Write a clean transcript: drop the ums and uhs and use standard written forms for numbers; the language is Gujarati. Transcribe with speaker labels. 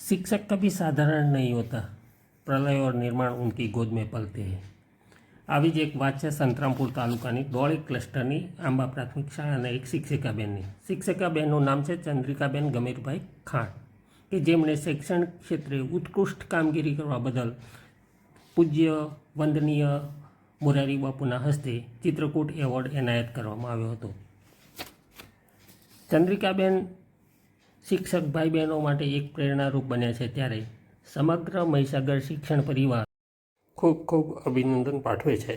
Speaker 1: शिक्षक कभी साधारण नहीं होता, प्रलय और निर्माण उनकी गोद में पलते हैं। આવી જ એક વાત છે સંતરામપુર તાલુકાની દોળી ક્લસ્ટરની આંબા પ્રાથમિક શાળાના એક શિક્ષિકાબેનની. શિક્ષિકાબેનનું નામ છે ચંદ્રિકાબેન ગમીરભાઈ ખાણ, કે જેમણે શૈક્ષણિક ક્ષેત્રે ઉત્કૃષ્ટ કામગીરી કરવા બદલ પૂજ્ય વંદનીય મોરારી બાપુના હસ્તે ચિત્રકૂટ એવોર્ડ એનાયત કરવામાં આવ્યો હતો. ચંદ્રિકાબેન શિક્ષક ભાઈ બહેનો માટે એક પ્રેરણારૂપ બન્યા છે, ત્યારે સમગ્ર મહીસાગર શિક્ષણ પરિવાર ખૂબ ખૂબ અભિનંદન પાઠવે છે.